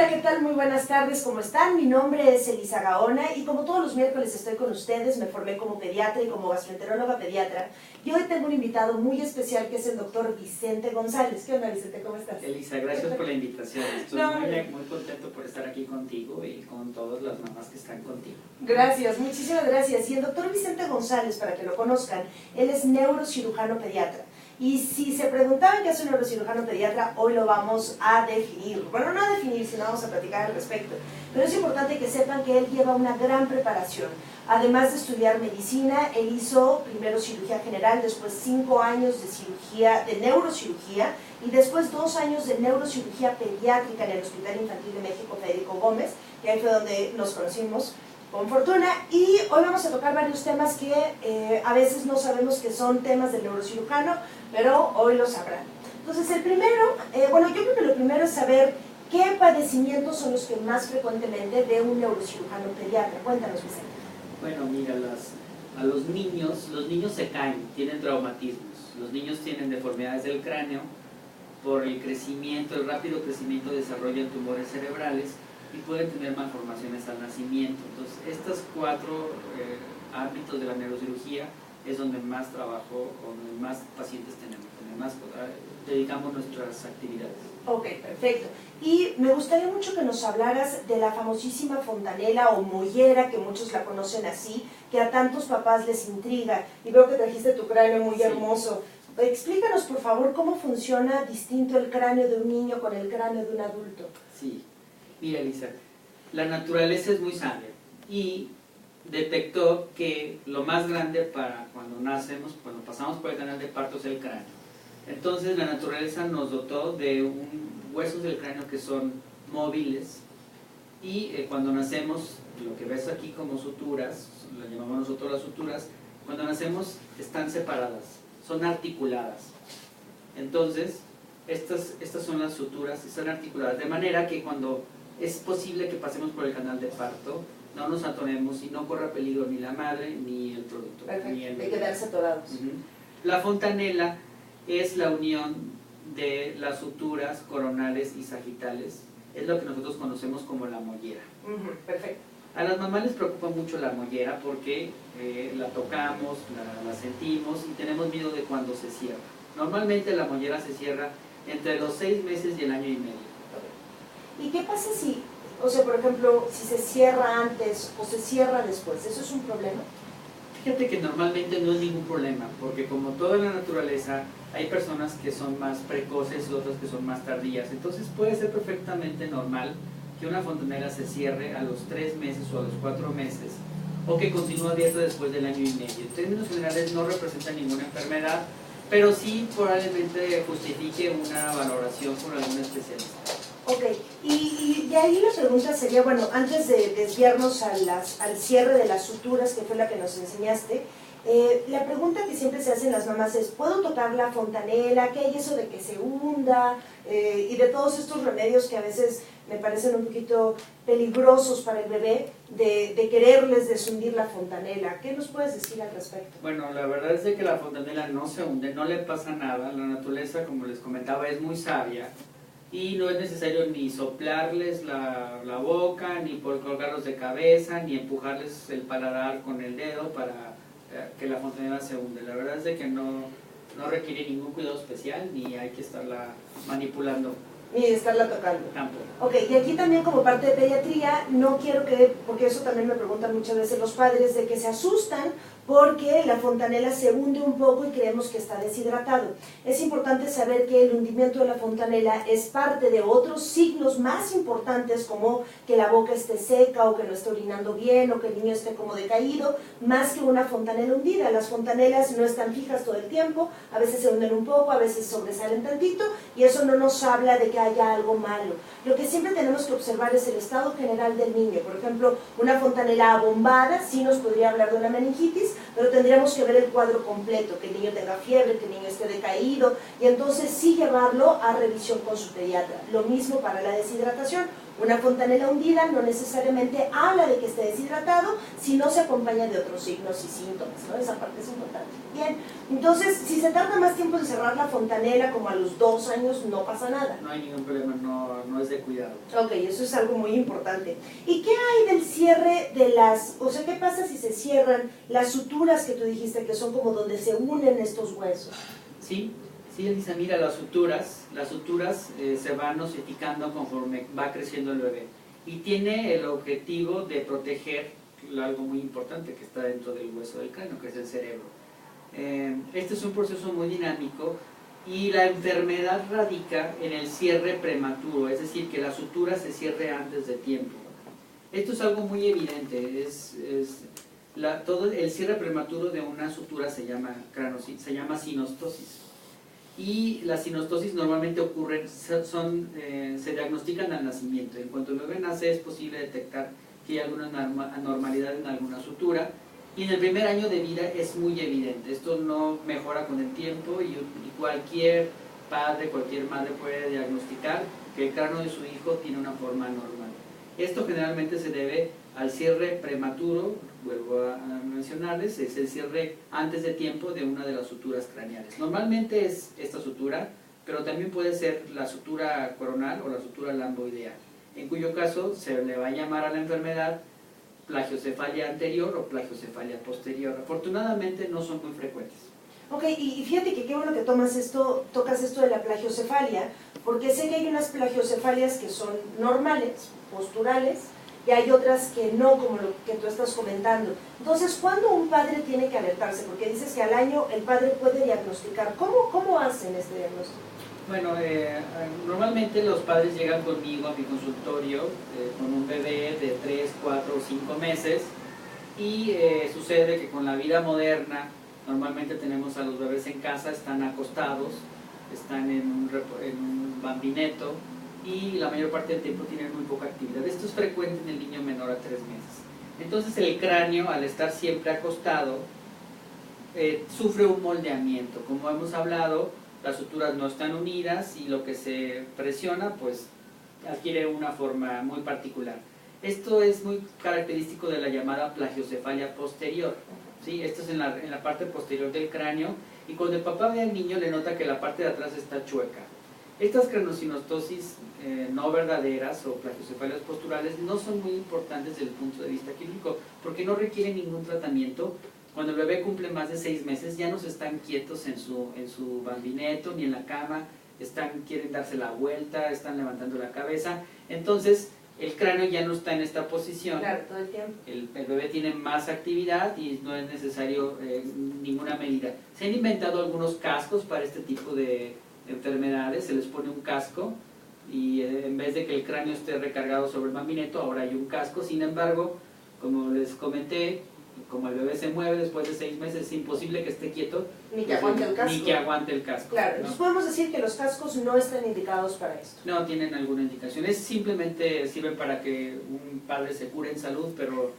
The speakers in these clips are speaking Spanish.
Hola, ¿qué tal? Muy buenas tardes, ¿cómo están? Mi nombre es Elisa Gaona y como todos los miércoles estoy con ustedes, me formé como pediatra y como gastroenteróloga pediatra y hoy tengo un invitado muy especial que es el doctor Vicente González. ¿Qué onda, Vicente? ¿Cómo estás? Elisa, gracias por la invitación. Estoy muy contento por estar aquí contigo y con todas las mamás que están contigo. Gracias, muchísimas gracias. Y el doctor Vicente González, para que lo conozcan, él es neurocirujano pediatra. Y si se preguntaban qué es un neurocirujano pediatra, hoy lo vamos a definir. Bueno, no a definir, sino vamos a platicar al respecto. Pero es importante que sepan que él lleva una gran preparación. Además de estudiar medicina, él hizo primero cirugía general, después 5 años de cirugía, de neurocirugía, y después 2 años de neurocirugía pediátrica en el Hospital Infantil de México Federico Gómez, que ahí fue donde nos conocimos con fortuna. Y hoy vamos a tocar varios temas que a veces no sabemos que son temas del neurocirujano, pero hoy lo sabrán. Entonces el primero, bueno, yo creo que lo primero es saber qué padecimientos son los que más frecuentemente ve un neurocirujano pediatra. Cuéntanos, Vicente. Bueno, mira, a los niños se caen, tienen traumatismos. Los niños tienen deformidades del cráneo por el crecimiento, el rápido crecimiento, desarrollan tumores cerebrales y pueden tener malformaciones al nacimiento. Entonces, estos 4 ámbitos de la neurocirugía es donde más trabajo, donde más pacientes tenemos, donde más dedicamos nuestras actividades. Ok, perfecto. Y me gustaría mucho que nos hablaras de la famosísima fontanela o mollera, que muchos la conocen así, que a tantos papás les intriga. Y veo que trajiste tu cráneo muy hermoso. Explícanos, por favor, cómo funciona distinto el cráneo de un niño con el cráneo de un adulto. Sí. Mira, Elisa, la naturaleza es muy sabia y detectó que lo más grande para cuando nacemos, cuando pasamos por el canal de parto, es el cráneo. Entonces la naturaleza nos dotó de huesos del cráneo que son móviles y cuando nacemos, lo que ves aquí como suturas, lo llamamos nosotros las suturas, cuando nacemos están separadas, son articuladas. Entonces, estas son las suturas, están articuladas, de manera que cuando es posible que pasemos por el canal de parto, no nos atoremos y no corra peligro ni la madre ni el producto. Perfecto, de quedarse atorados. La fontanela es la unión de las suturas coronales y sagitales, es lo que nosotros conocemos como la mollera. Perfecto. A las mamás les preocupa mucho la mollera porque la tocamos, la sentimos y tenemos miedo de cuando se cierra. Normalmente la mollera se cierra entre los 6 meses y el año y medio. ¿Y qué pasa si, o sea, por ejemplo, si se cierra antes o se cierra después? ¿Eso es un problema? Fíjate que normalmente no es ningún problema, porque como toda la naturaleza, hay personas que son más precoces y otras que son más tardías. Entonces puede ser perfectamente normal que una fontanela se cierre a los 3 meses o a los 4 meses, o que continúe abierta después del año y medio. En términos generales no representa ninguna enfermedad, pero sí probablemente justifique una valoración por algún especialista. Ok, y de ahí la pregunta sería, bueno, antes de desviarnos al cierre de las suturas, que fue la que nos enseñaste, la pregunta que siempre se hacen las mamás es, ¿puedo tocar la fontanela? ¿Qué hay eso de que se hunda? Y de todos estos remedios que a veces me parecen un poquito peligrosos para el bebé, de quererles deshundir la fontanela. ¿Qué nos puedes decir al respecto? Bueno, la verdad es de que la fontanela no se hunde, no le pasa nada. La naturaleza, como les comentaba, es muy sabia. Y no es necesario ni soplarles la boca, ni por colgarlos de cabeza, ni empujarles el paladar con el dedo para que la fontanela se hunde. La verdad es de que no requiere ningún cuidado especial, ni hay que estarla manipulando. Ni estarla tocando. Tampoco. Ok, y aquí también como parte de pediatría, no quiero que, porque eso también me preguntan muchas veces los padres, de que se asustan porque la fontanela se hunde un poco y creemos que está deshidratado. Es importante saber que el hundimiento de la fontanela es parte de otros signos más importantes, como que la boca esté seca o que no esté orinando bien o que el niño esté como decaído, más que una fontanela hundida. Las fontanelas no están fijas todo el tiempo, a veces se hunden un poco, a veces sobresalen tantito, y eso no nos habla de que haya algo malo. Lo que siempre tenemos que observar es el estado general del niño. Por ejemplo, una fontanela abombada sí nos podría hablar de una meningitis, pero tendríamos que ver el cuadro completo, que el niño tenga fiebre, que el niño esté decaído, y entonces sí llevarlo a revisión con su pediatra. Lo mismo para la deshidratación. Una fontanela hundida no necesariamente habla de que esté deshidratado, sino se acompaña de otros signos y síntomas, ¿no? Esa parte es importante. Bien, entonces, si se tarda más tiempo en cerrar la fontanela, como a los 2 años, no pasa nada. No hay tenido un problema, no es de cuidado. Ok, eso es algo muy importante. ¿Y qué hay del cierre de las, o sea, qué pasa si se cierran las suturas que tú dijiste que son como donde se unen estos huesos? Sí, Elisa, mira, las suturas se van osificando conforme va creciendo el bebé y tiene el objetivo de proteger algo muy importante que está dentro del hueso del cráneo, que es el cerebro. Este es un proceso muy dinámico y la enfermedad radica en el cierre prematuro, es decir, que la sutura se cierre antes de tiempo. Esto es algo muy evidente, todo el cierre prematuro de una sutura se llama sinostosis. Y las sinostosis normalmente ocurren, se diagnostican al nacimiento. En cuanto el bebé nace es posible detectar que hay alguna anormalidad en alguna sutura, y en el primer año de vida es muy evidente. Esto no mejora con el tiempo y cualquier padre, cualquier madre puede diagnosticar que el cráneo de su hijo tiene una forma anormal. Esto generalmente se debe al cierre prematuro, vuelvo a mencionarles, es el cierre antes de tiempo de una de las suturas craneales. Normalmente es esta sutura, pero también puede ser la sutura coronal o la sutura lamboidea, en cuyo caso se le va a llamar a la enfermedad plagiocefalia anterior o plagiocefalia posterior. Afortunadamente no son muy frecuentes. Ok, y fíjate que qué bueno que tocas esto de la plagiocefalia, porque sé que hay unas plagiocefalias que son normales, posturales, y hay otras que no, como lo que tú estás comentando. Entonces, ¿cuándo un padre tiene que alertarse? Porque dices que al año el padre puede diagnosticar. ¿Cómo hacen este diagnóstico? Bueno, normalmente los padres llegan conmigo a mi consultorio con un bebé de 3, 4 o 5 meses y sucede que con la vida moderna normalmente tenemos a los bebés en casa, están acostados, están en un bambineto y la mayor parte del tiempo tienen muy poca actividad. Esto es frecuente en el niño menor a 3 meses. Entonces el cráneo, al estar siempre acostado, sufre un moldeamiento. Como hemos hablado, las suturas no están unidas y lo que se presiona pues adquiere una forma muy particular. Esto es muy característico de la llamada plagiocefalia posterior, ¿sí? Esto es en la parte posterior del cráneo, y cuando el papá ve al niño le nota que la parte de atrás está chueca. Estas craneosinostosis no verdaderas o plagiocefalias posturales no son muy importantes desde el punto de vista quirúrgico porque no requieren ningún tratamiento. Cuando el bebé cumple más de 6 meses ya no se están quietos en su bambineto ni en la cama, quieren darse la vuelta, están levantando la cabeza. Entonces el cráneo ya no está en esta posición. Claro, todo el tiempo. El bebé tiene más actividad y no es necesario ninguna medida. Se han inventado algunos cascos para este tipo de enfermedades. Se les pone un casco y en vez de que el cráneo esté recargado sobre el bambineto, ahora hay un casco. Sin embargo, como les comenté, como el bebé se mueve después de 6 meses, es imposible que esté quieto. Ni que aguante el casco. Ni que aguante el casco. Claro, ¿no? entonces podemos decir que los cascos no están indicados para esto. No tienen alguna indicación. Simplemente sirven para que un padre se cure en salud, pero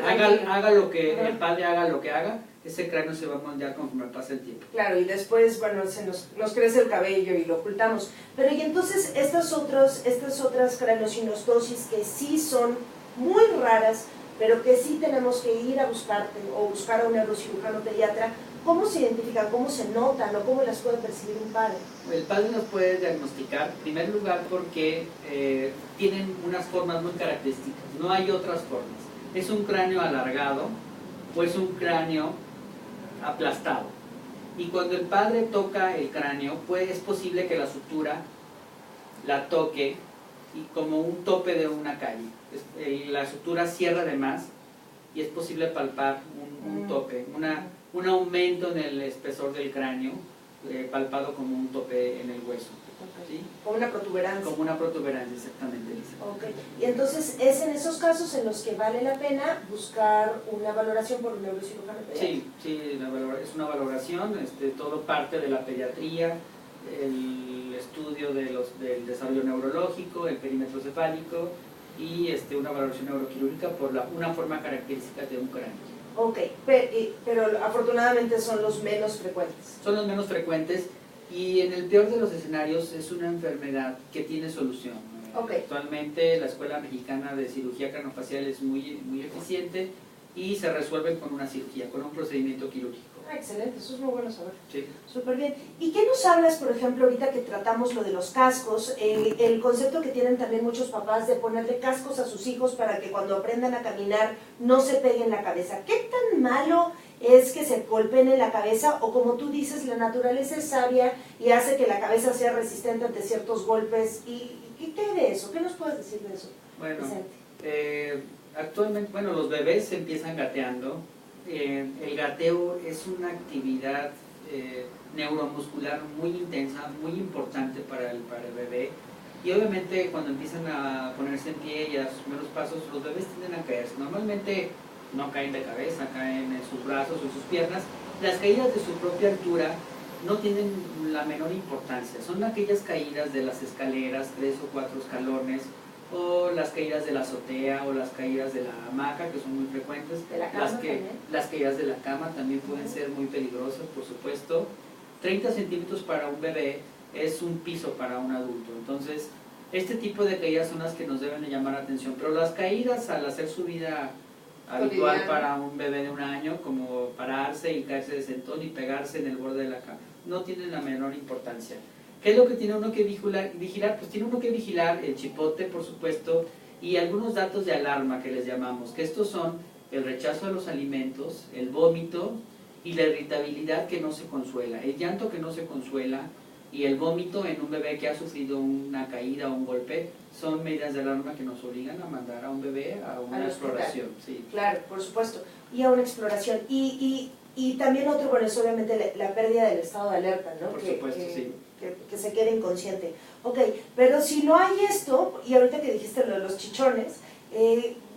haga lo que el padre haga lo que haga, ese cráneo se va a moldear conforme pasa el tiempo. Claro, y después, bueno, nos crece el cabello y lo ocultamos. Pero y entonces estas otras craneosinostosis que sí son muy raras, pero que sí tenemos que ir a buscarte o buscar a un neurocirujano pediatra, ¿cómo se identifican, cómo se notan o cómo las puede percibir un padre? El padre nos puede diagnosticar, en primer lugar, porque tienen unas formas muy características, no hay otras formas. Es un cráneo alargado o es un cráneo aplastado. Y cuando el padre toca el cráneo, es posible que la sutura la toque y como un tope de una calle. La sutura cierra de más y es posible palpar un tope, un aumento en el espesor del cráneo, palpado como un tope en el hueso. Okay. ¿Sí? Como una protuberancia. Como una protuberancia, exactamente, Lisa. Okay. Y entonces es en esos casos en los que vale la pena buscar una valoración por un neurocirujano pediatra. Sí, es una valoración, todo parte de la pediatría, el estudio del desarrollo neurológico, el perímetro cefálico y una valoración neuroquirúrgica por una forma característica de un cráneo. Ok, pero afortunadamente son los menos frecuentes. Son los menos frecuentes y en el peor de los escenarios es una enfermedad que tiene solución. Okay. Actualmente la Escuela Mexicana de Cirugía Craneofacial es muy eficiente y se resuelve con una cirugía, con un procedimiento quirúrgico. Ah, excelente, eso es muy bueno saber. Sí. Súper bien. ¿Y qué nos hablas, por ejemplo, ahorita que tratamos lo de los cascos, el concepto que tienen también muchos papás de ponerle cascos a sus hijos para que cuando aprendan a caminar no se peguen la cabeza? ¿Qué tan malo es que se golpeen en la cabeza, o como tú dices, la naturaleza es sabia y hace que la cabeza sea resistente ante ciertos golpes? ¿Y qué hay de eso? ¿Qué nos puedes decir de eso, Bueno, Vicente? actualmente, bueno, los bebés empiezan gateando. El gateo es una actividad neuromuscular muy intensa, muy importante para el bebé, y obviamente cuando empiezan a ponerse en pie y a dar sus primeros pasos, los bebés tienden a caerse. Normalmente no caen de cabeza, caen en sus brazos o en sus piernas. Las caídas de su propia altura no tienen la menor importancia, son aquellas caídas de las escaleras, 3 o 4 escalones, o las caídas de la azotea, o las caídas de la hamaca, que son muy frecuentes. ¿De la cama las caídas de la cama también pueden ser muy peligrosas, por supuesto. 30 centímetros para un bebé es un piso para un adulto. Entonces, este tipo de caídas son las que nos deben de llamar la atención. Pero las caídas al hacer su vida habitual para un bebé de 1 año, como pararse y caerse de sentón y pegarse en el borde de la cama, no tienen la menor importancia. ¿Qué es lo que tiene uno que vigilar? Pues tiene uno que vigilar el chipote, por supuesto, y algunos datos de alarma que les llamamos, que estos son el rechazo a los alimentos, el vómito y la irritabilidad que no se consuela, el llanto que no se consuela y el vómito en un bebé que ha sufrido una caída o un golpe. Son medidas de alarma que nos obligan a mandar a un bebé a una exploración. Sí. Claro, por supuesto, y a una exploración. Y también otro, bueno, es obviamente la pérdida del estado de alerta, ¿no? Por supuesto, sí. Que se quede inconsciente. Ok, pero si no hay esto, y ahorita que dijiste lo de los chichones,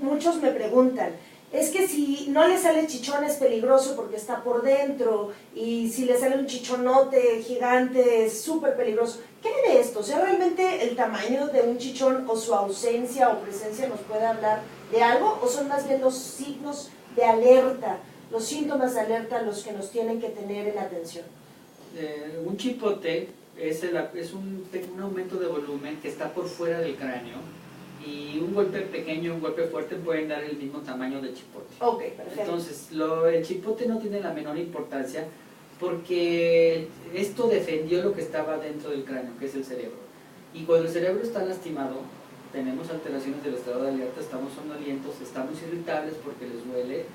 muchos me preguntan, es que si no le sale chichón es peligroso porque está por dentro, y si le sale un chichonote gigante es súper peligroso. ¿Qué hay de esto? O sea, ¿realmente el tamaño de un chichón o su ausencia o presencia nos puede hablar de algo? ¿O son más bien los signos de alerta, los síntomas de alerta los que nos tienen que tener en atención? Un chipote es un aumento de volumen que está por fuera del cráneo, y un golpe pequeño, un golpe fuerte pueden dar el mismo tamaño de chipote. Ok, perfecto. Entonces, el chipote no tiene la menor importancia porque esto defendió lo que estaba dentro del cráneo, que es el cerebro. Y cuando el cerebro está lastimado, tenemos alteraciones del estado de alerta, estamos somnolientos, estamos irritables porque les duele.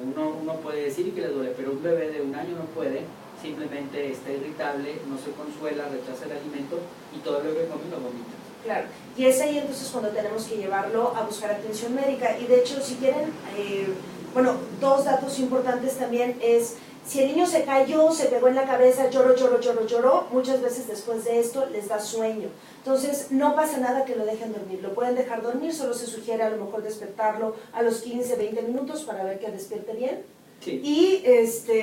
Uno puede decir que les duele, pero un bebé de 1 año no puede, simplemente está irritable, no se consuela, rechaza el alimento y todo lo que come lo vomita. Claro, y es ahí entonces cuando tenemos que llevarlo a buscar atención médica. Y de hecho, si quieren, bueno, 2 datos importantes también es, si el niño se cayó, se pegó en la cabeza, lloró, muchas veces después de esto les da sueño. Entonces, no pasa nada que lo dejen dormir, lo pueden dejar dormir, solo se sugiere a lo mejor despertarlo a los 15, 20 minutos para ver que despierte bien. Sí. Y,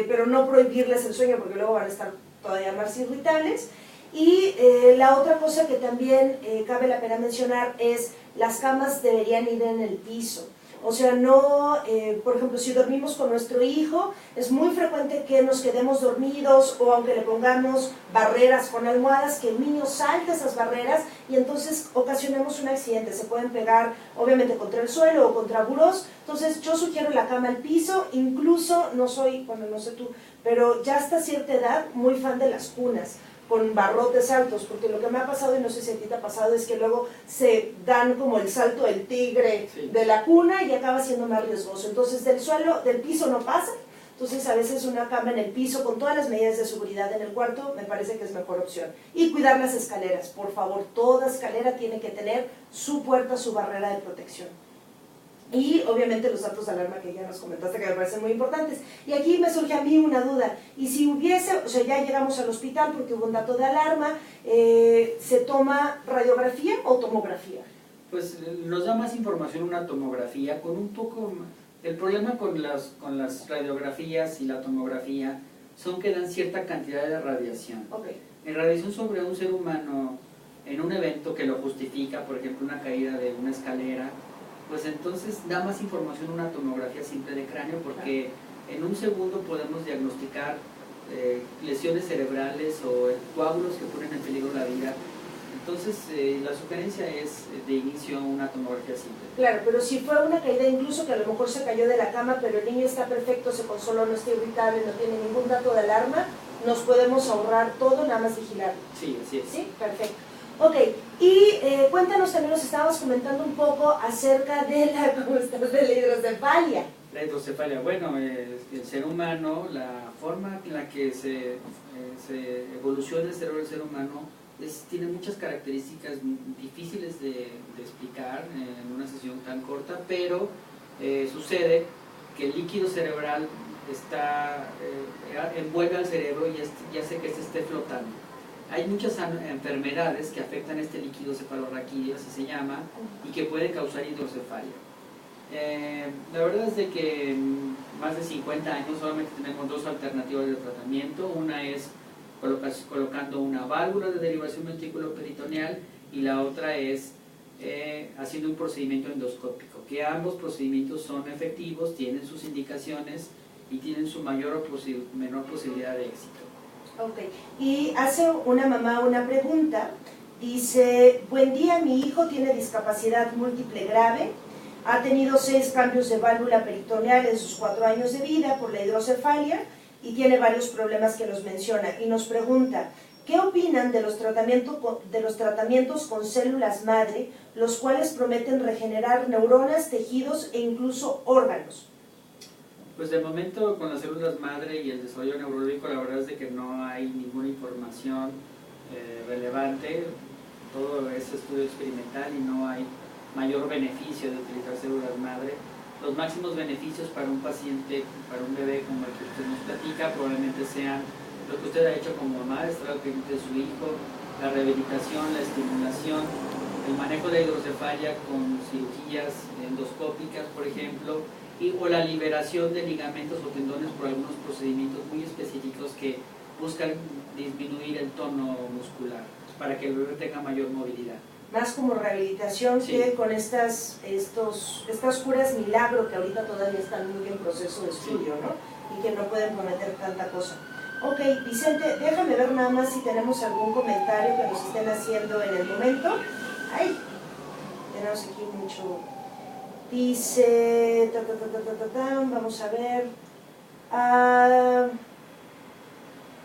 pero no prohibirles el sueño porque luego van a estar todavía más irritables. Y la otra cosa que también cabe la pena mencionar es las camas deberían ir en el piso. O sea, no, por ejemplo, si dormimos con nuestro hijo, es muy frecuente que nos quedemos dormidos, o aunque le pongamos barreras con almohadas, que el niño salte esas barreras y entonces ocasionemos un accidente. Se pueden pegar, obviamente, contra el suelo o contra burós. Entonces, yo sugiero la cama al piso, incluso, no soy, bueno, no sé tú, pero ya hasta cierta edad, muy fan de las cunas con barrotes altos, porque lo que me ha pasado, y no sé si a ti te ha pasado, es que luego se dan como el salto del tigre de la cuna y acaba siendo más riesgoso. Entonces del piso no pasa, entonces a veces una cama en el piso con todas las medidas de seguridad en el cuarto me parece que es mejor opción. Y cuidar las escaleras, por favor, toda escalera tiene que tener su puerta, su barrera de protección. Y obviamente los datos de alarma que ya nos comentaste que me parecen muy importantes. Y aquí me surge a mí una duda, y si hubiese, o sea, ya llegamos al hospital porque hubo un dato de alarma, ¿se toma radiografía o tomografía? Pues nos da más información una tomografía, con un poco, el problema con las radiografías y la tomografía son que dan cierta cantidad de radiación. Okay. En radiación sobre un ser humano, en un evento que lo justifica, por ejemplo una caída de una escalera, pues entonces da más información una tomografía simple de cráneo, porque en un segundo podemos diagnosticar lesiones cerebrales o coágulos que ponen en peligro la vida Entonces, la sugerencia es de inicio una tomografía simple. Claro, pero si fue una caída, incluso que a lo mejor se cayó de la cama, pero el niño está perfecto, se consoló, no está irritable, no tiene ningún dato de alarma, nos podemos ahorrar todo, nada más vigilarlo. Sí, así es. Sí, perfecto. Ok, y cuéntanos también, nos estábamos comentando un poco acerca de la, ¿cómo estás?, de la hidrocefalia. La hidrocefalia, bueno, el ser humano, la forma en la que se evoluciona el cerebro del ser humano tiene muchas características difíciles de explicar en una sesión tan corta, pero sucede que el líquido cerebral envuelve al cerebro y hace que esté flotando. Hay muchas enfermedades que afectan este líquido cefalorraquídeo, así se llama, y que pueden causar hidrocefalia. La verdad es de que en más de 50 años solamente tenemos dos alternativas de tratamiento. Una es colocando una válvula de derivación ventriculoperitoneal y la otra es haciendo un procedimiento endoscópico, que ambos procedimientos son efectivos, tienen sus indicaciones y tienen su mayor o menor posibilidad de éxito. Ok, y hace una mamá una pregunta, dice: buen día, mi hijo tiene discapacidad múltiple grave, ha tenido 6 cambios de válvula peritoneal en sus 4 años de vida por la hidrocefalia y tiene varios problemas que nos menciona, y nos pregunta: ¿qué opinan de los tratamientos con células madre, los cuales prometen regenerar neuronas, tejidos e incluso órganos? Pues de momento con las células madre y el desarrollo neurológico, la verdad es de que no hay ninguna información relevante, todo es estudio experimental y no hay mayor beneficio de utilizar células madre. Los máximos beneficios para un paciente, para un bebé como el que usted nos platica, probablemente sean lo que usted ha hecho como mamá, estar al pendiente de su hijo, la rehabilitación, la estimulación, el manejo de hidrocefalia con cirugías endoscópicas, por ejemplo, o la liberación de ligamentos o tendones por algunos procedimientos muy específicos que buscan disminuir el tono muscular para que el bebé tenga mayor movilidad. Más como rehabilitación, sí, que con estas curas milagro que ahorita todavía están muy en proceso de estudio, sí, ¿no? Y que no pueden prometer tanta cosa. Ok, Vicente, déjame ver nada más si tenemos algún comentario que nos estén haciendo en el momento. Ay, tenemos aquí mucho. Dice, vamos a ver.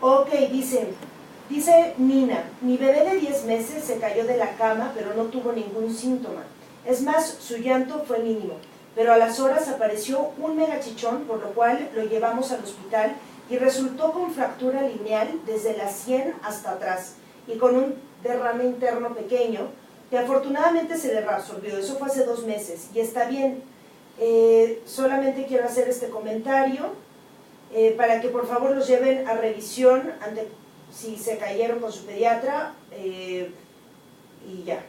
Ok, dice Nina: mi bebé de 10 meses se cayó de la cama, pero no tuvo ningún síntoma. Es más, su llanto fue mínimo, pero a las horas apareció un megachichón, por lo cual lo llevamos al hospital y resultó con fractura lineal desde la sien hasta atrás y con un derrame interno pequeño, que afortunadamente se le resolvió. Eso fue hace 2 meses y está bien. Solamente quiero hacer este comentario para que por favor los lleven a revisión si se cayeron con su pediatra y ya,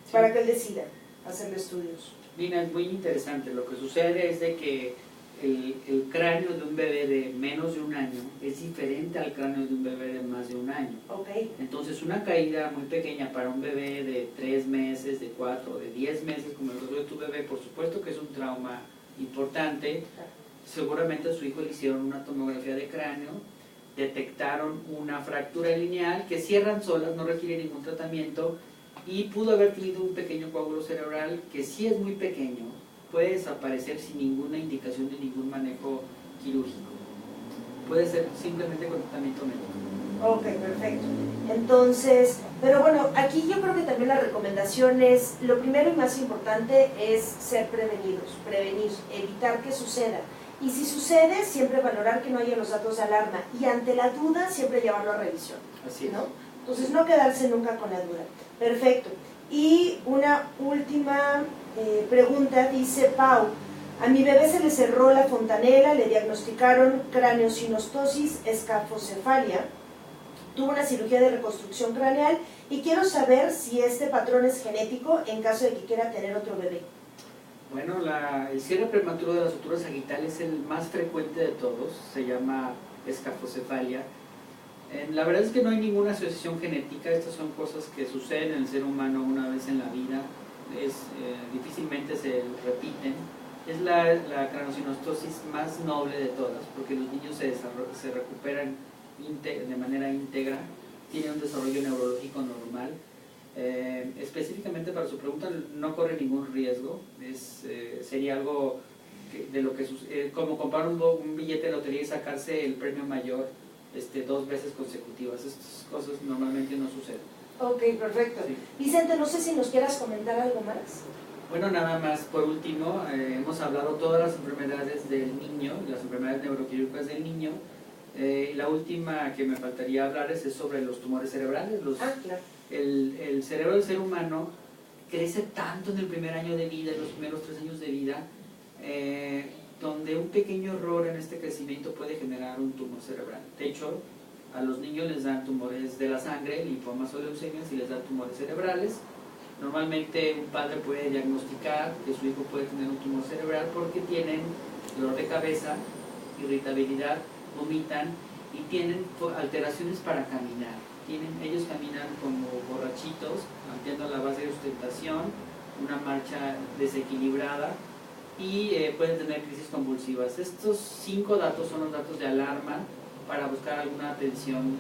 sí, para que él decida hacerle estudios. Lina, es muy interesante. Lo que sucede es de que el cráneo de un bebé de menos de 1 año es diferente al cráneo de un bebé de más de 1 año. Okay. Entonces una caída muy pequeña para un bebé de 3 meses, de 4, de 10 meses, como el caso de tu bebé, por supuesto que es un trauma importante. Claro. Seguramente a su hijo le hicieron una tomografía de cráneo, detectaron una fractura lineal que cierran solas, no requiere ningún tratamiento, y pudo haber tenido un pequeño coágulo cerebral que sí es muy pequeño, puede desaparecer sin ninguna indicación de ningún manejo quirúrgico. Puede ser simplemente con tratamiento médico. Ok, perfecto. Entonces, pero bueno, aquí yo creo que también la recomendación es, lo primero y más importante es ser prevenidos, prevenir, evitar que suceda. Y si sucede, siempre valorar que no haya los datos de alarma. Y ante la duda, siempre llevarlo a revisión. Así es. ¿No? Entonces, no quedarse nunca con la duda. Perfecto. Y una última pregunta, dice Pau: a mi bebé se le cerró la fontanela, le diagnosticaron craneosinostosis escafocefalia, tuvo una cirugía de reconstrucción craneal y quiero saber si este patrón es genético en caso de que quiera tener otro bebé. Bueno, el cierre prematuro de la sutura sagital es el más frecuente de todos, se llama escafocefalia. La verdad es que no hay ninguna asociación genética, estas son cosas que suceden en el ser humano una vez en la vida, difícilmente se repiten. Es la craneosinostosis más noble de todas, porque los niños se recuperan de manera íntegra, tienen un desarrollo neurológico normal. Específicamente para su pregunta, no corre ningún riesgo, sería algo de lo que como comprar un billete de lotería y sacarse el premio mayor 2 veces consecutivas. Estas cosas normalmente no suceden. Ok, perfecto. Sí. Vicente, no sé si nos quieras comentar algo más. Bueno, nada más, por último, hemos hablado todas las enfermedades del niño, las enfermedades neuroquirúrgicas del niño. La última que me faltaría hablar es sobre los tumores cerebrales. Claro. El cerebro del ser humano crece tanto en el primer año de vida, en los primeros 3 años de vida, donde un pequeño error en este crecimiento puede generar un tumor cerebral. De hecho, a los niños les dan tumores de la sangre, linfomas o leucemias, y les dan tumores cerebrales. Normalmente un padre puede diagnosticar que su hijo puede tener un tumor cerebral porque tienen dolor de cabeza, irritabilidad, vomitan y tienen alteraciones para caminar. Ellos caminan como borrachitos, ampliando la base de sustentación, una marcha desequilibrada y pueden tener crisis convulsivas. Estos 5 datos son los datos de alarma para buscar alguna atención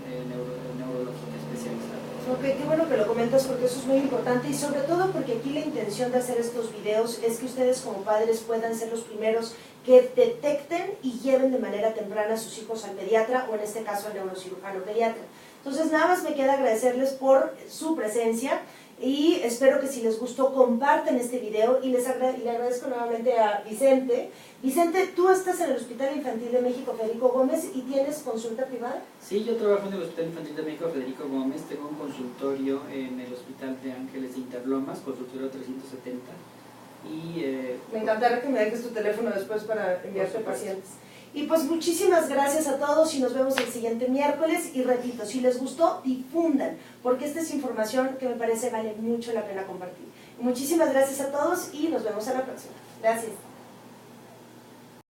neurológica especializada. Ok, qué bueno que lo comentas porque eso es muy importante y sobre todo porque aquí la intención de hacer estos videos es que ustedes como padres puedan ser los primeros que detecten y lleven de manera temprana a sus hijos al pediatra o en este caso al neurocirujano pediatra. Entonces nada más me queda agradecerles por su presencia y espero que si les gustó compartan este video y le agradezco nuevamente a Vicente. Vicente, tú estás en el Hospital Infantil de México Federico Gómez y tienes consulta privada. Sí, yo trabajo en el Hospital Infantil de México Federico Gómez, tengo un consultorio en el Hospital de Ángeles de Interlomas, consultorio 370. Me encantará que me dejes tu teléfono después para enviarte pacientes. Y pues muchísimas gracias a todos y nos vemos el siguiente miércoles. Y repito, si les gustó, difundan, porque esta es información que me parece vale mucho la pena compartir. Muchísimas gracias a todos y nos vemos a la próxima. Gracias.